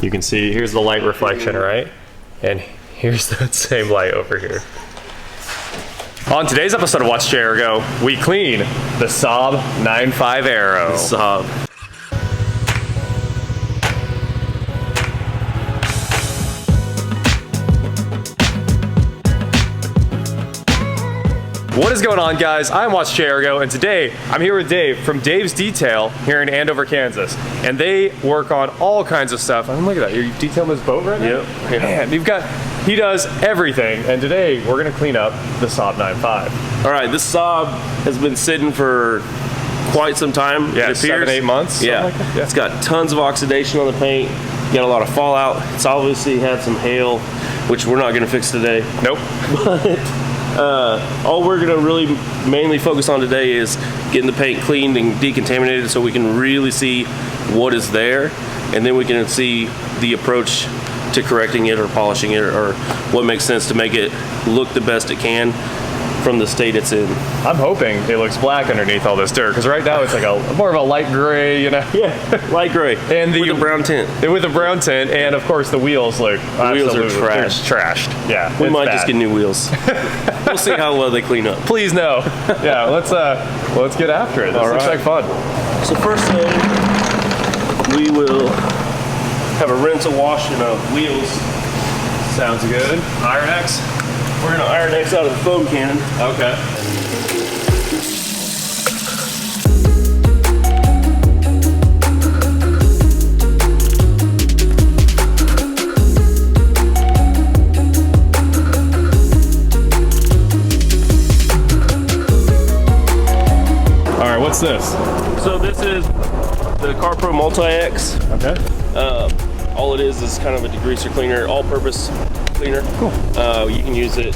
You can see, here's the light reflection, right? And here's that same light over here. On today's episode of Watch Chair Go, we clean the SAAB 9.5 Aero. SAAB. What is going on, guys? I'm Watch Chair Go, and today I'm here with Dave from Dave's Detail here in Andover, Kansas. And they work on all kinds of stuff. I mean, look at that. You're detailing this boat right now? Yep. Man, he does everything. And today we're gonna clean up the SAAB 9.5. All right, this SAAB has been sitting for quite some time. Yeah, it appears. 7-8 months. Yeah. Like that. Yeah, it's got tons of oxidation on the paint. Got a lot of fallout. It's obviously had some hail, which we're not gonna fix today. Nope. All we're gonna really mainly focus on today is getting the paint cleaned and decontaminated so we can really see what is there, and then we can see the approach to correcting it or polishing it, or what makes sense to make it look the best it can from the state it's in. I'm hoping it looks black underneath all this dirt, because right now it's like more of a light gray, you know? Yeah, light gray. And with a brown tint. With a brown tint, and of course the wheels look wheels are trashed. Trashed. Yeah, we might just get new wheels. We'll see how well they clean up. Please no. Yeah, let's get after it. This looks like fun. So first thing, we will have a rinse and wash in our wheels. Sounds good. Iron X. We're gonna Iron X out of the foam cannon. Okay. All right, what's this? So this is the CarPro MultiX. Okay. All it is kind of a degreaser cleaner, all-purpose cleaner. Cool. You can use it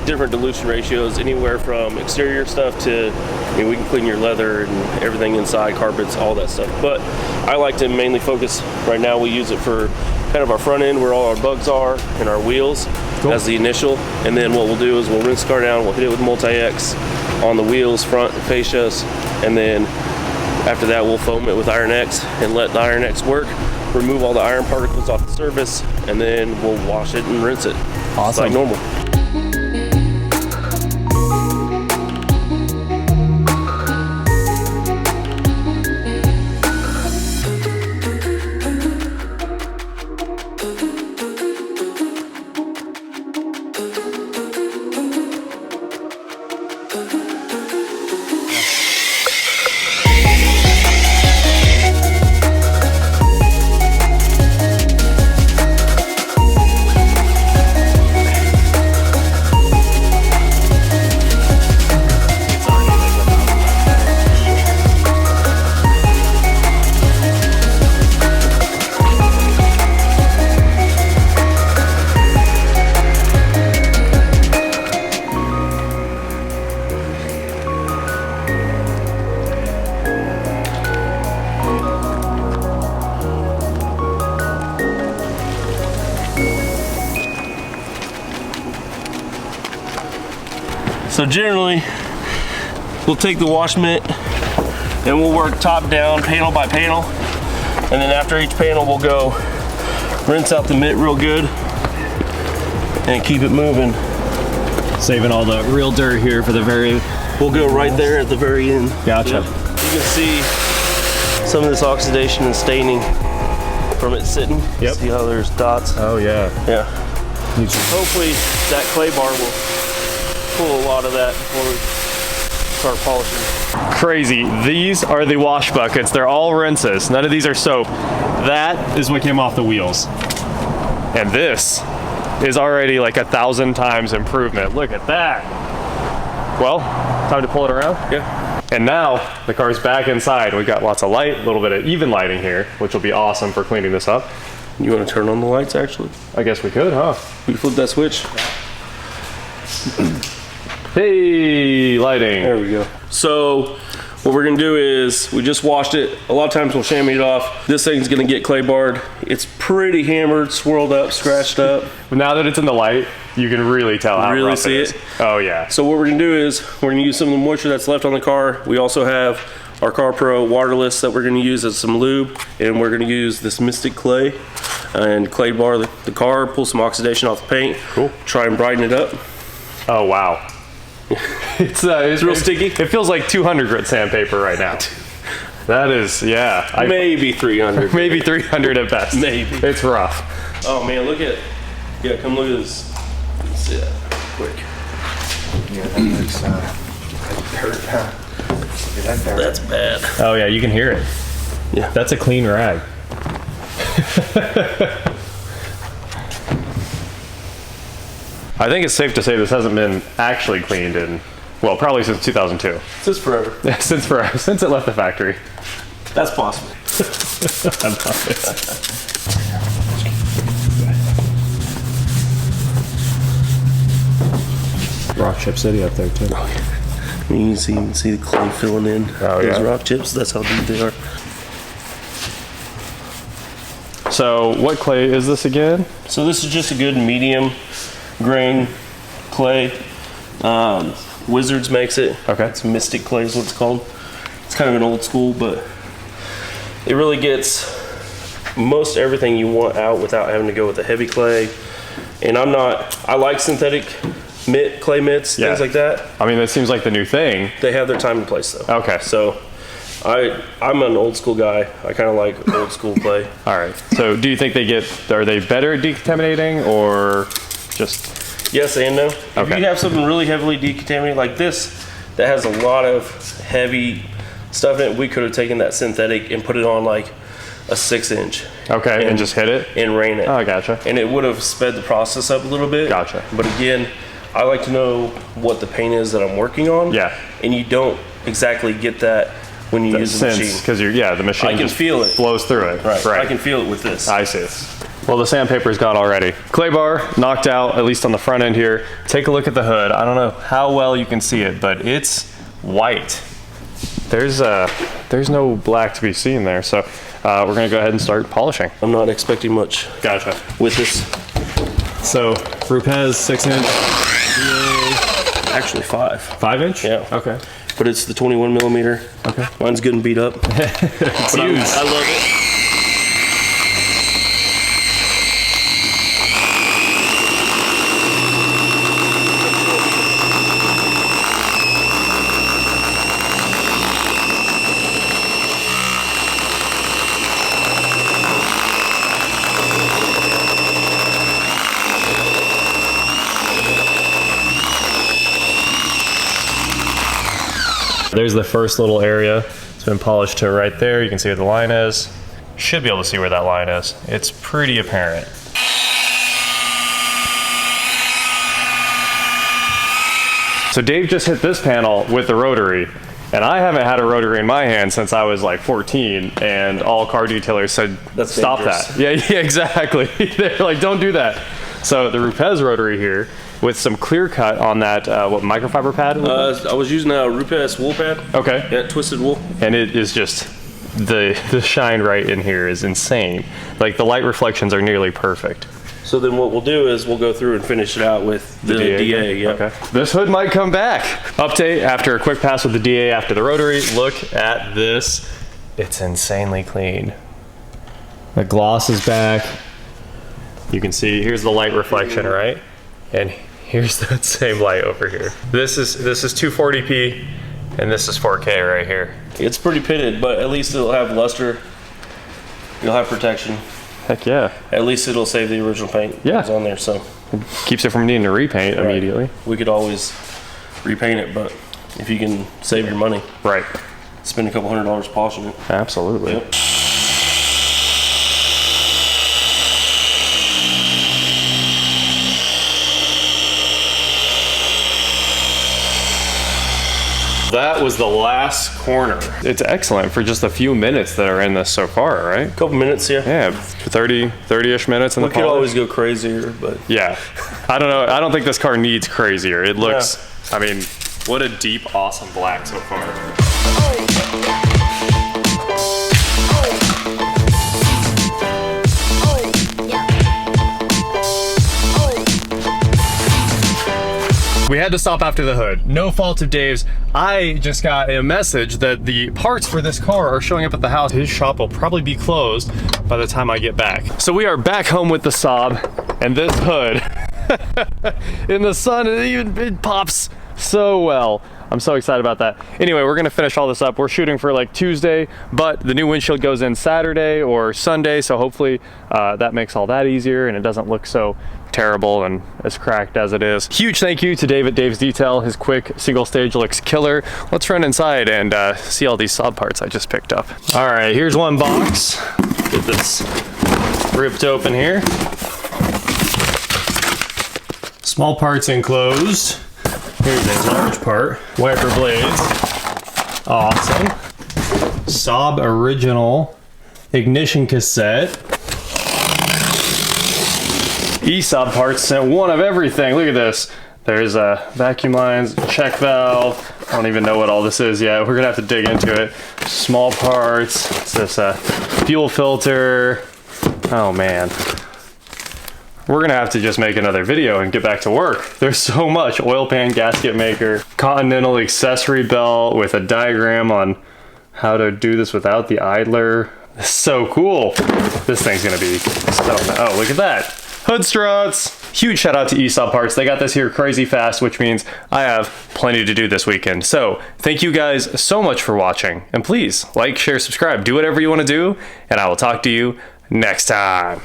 different dilution ratios, anywhere from exterior stuff to, I mean, we can clean your leather and everything inside, carpets, all that stuff. But I like to mainly focus, right now we use it for kind of our front end where all our bugs are and our wheels. Cool. As the initial. And then what we'll do is we'll rinse the car down, we'll hit it with MultiX on the wheels, front, fascias, and then after that we'll foam it with Iron X and let the Iron X work. Remove all the iron particles off the surface, and then we'll wash it and rinse it. Awesome. Like normal. So generally, we'll take the wash mitt and we'll work top down, panel by panel. And then after each panel, we'll go rinse out the mitt real good and keep it moving. Saving all the real dirt here for the very... We'll go right there at the very end. Gotcha. Yep. You can see some of this oxidation and staining from it sitting. Yep. See how there's dots? Oh yeah. Yeah. Hopefully that clay bar will pull a lot of that before we start polishing. Crazy. These are the wash buckets. They're all rinses. None of these are soap. That is what came off the wheels. And this is already like 1,000 times improvement. Look at that. Well, time to pull it around? Yeah. And now the car's back inside. We got lots of light, a little bit of even lighting here, which will be awesome for cleaning this up. You want to turn on the lights actually? I guess we could, huh? We flip that switch. Hey, lighting. There we go. So what we're gonna do is, we just washed it. A lot of times we'll chamois it off. This thing's gonna get clay barred. It's pretty hammered, swirled up, scratched up. But now that it's in the light, you can really tell how rough it is. Oh yeah. So what we're gonna do is, we're gonna use some of the moisture that's left on the car. We also have our CarPro waterless that we're going to use as some lube, and we're going to use this Mystic clay and clay bar the car, pull some oxidation off the paint. Cool. Try and brighten it up. Oh wow. It's real sticky. It feels like 200 grit sandpaper right now. That is, yeah. Maybe 300. Maybe 300 at best. Maybe. It's rough. Oh man, look at, yeah, come look at this. Let's see that quick. Yeah, that looks hurt. That's bad. Oh yeah, you can hear it. Yeah. That's a clean rag. I think it's safe to say this hasn't been actually cleaned in, well, probably since 2002. Since forever. Since forever, since it left the factory. That's possible. I love it. Rock Chip City up there too. You can see the clay filling in those rock chips. That's how deep they are. So what clay is this again? So this is just a good medium grain clay. Wizards makes it. Okay. It's Mystic clay is what it's called. It's kind of an old school, but it really gets most everything you want out without having to go with a heavy clay. And I like synthetic clay mitts, things like that. I mean, that seems like the new thing. They have their time and place though. Okay. So I'm an old school guy. I kind of like old school clay. All right. So do you think are they better at decontaminating or just? Yes and no. If you have something really heavily decontaminated like this, that has a lot of heavy stuff in it, we could have taken that synthetic and put it on like a 6-inch. Okay, and just hit it? And rain it. Oh, gotcha. And it would have sped the process up a little bit. Gotcha. But again, I like to know what the paint is that I'm working on. Yeah. And you don't exactly get that when you use the machine. Because the machine I can feel it. flows through it. Right. I can feel it with this. I see. Well, the sandpaper's gone already. Clay bar knocked out, at least on the front end here. Take a look at the hood. I don't know how well you can see it, but it's white. There's no black to be seen there, so we're gonna go ahead and start polishing. I'm not expecting much. Gotcha. With this. So Ruckus 6-inch. Actually 5. 5-inch? Yeah. Okay. But it's the 21 millimeter. Okay. Mine's good and beat up. It's huge. I love it. There's the first little area. It's been polished to right there. You can see where the line is. Should be able to see where that line is. It's pretty apparent. So Dave just hit this panel with the rotary, and I haven't had a rotary in my hand since I was like 14, and all car detailers said, That's stop dangerous. that. Yeah, exactly. They're like, don't do that. So the Ruckus rotary here with some clear cut on that, what, microfiber pad? I was using a Ruckus wool pad. Okay. Yeah, twisted wool. And it is just, the shine right in here is insane. Like the light reflections are nearly perfect. So then what we'll do is we'll go through and finish it out with the DA. Yeah. Okay. This hood might come back. Update after a quick pass with the DA after the rotary. Look at this. It's insanely clean. The gloss is back. You can see, here's the light reflection, right? And here's that same light over here. This is 240p and this is 4K right here. It's pretty pitted, but at least it'll have luster. You'll have protection. Heck yeah. At least it'll save the original paint that's on there. So keeps it from needing to repaint immediately. We could always repaint it, but if you can save your money, right? Spend a couple $100 polishing it. Absolutely. Yep. That was the last corner. It's excellent for just a few minutes that are in this so far, right? Couple minutes, yeah. Yeah, 30-ish minutes in the polish. We could always go crazier, but... Yeah. I don't know. I don't think this car needs crazier. It looks, I mean, what a deep, awesome black so far. We we had to stop after the hood. No fault of Dave's. I just got a message that the parts for this car are showing up at the house. His shop will probably be closed by the time I get back. So we are back home with the Saab and this hood. In the sun, it pops so well. I'm so excited about that. Anyway, we're gonna finish all this up. We're shooting for like Tuesday, but the new windshield goes in Saturday or Sunday, so hopefully that makes all that easier and it doesn't look so terrible and as cracked as it is. Huge thank you to Dave at Dave's Detail. His quick single stage looks killer. Let's run inside and see all these Saab parts I just picked up. All right, here's one box. Get this ripped open here. Small parts enclosed. Here's a large part. Wiper blades. Awesome. Saab original ignition cassette. Saab parts sent one of everything. Look at this. There's vacuum lines, check valve. I don't even know what all this is yet. We're gonna have to dig into it. Small parts. It's this fuel filter. Oh man. We're gonna have to just make another video and get back to work. There's so much. Oil pan gasket maker, Continental accessory belt with a diagram on how to do this without the idler. So cool. This thing's gonna be so nice. Oh, look at that. Hood struts. Huge shout out to Saab Parts. They got this here crazy fast, which means I have plenty to do this weekend. So thank you guys so much for watching. And please like, share, subscribe, do whatever you wanna do, and I will talk to you next time.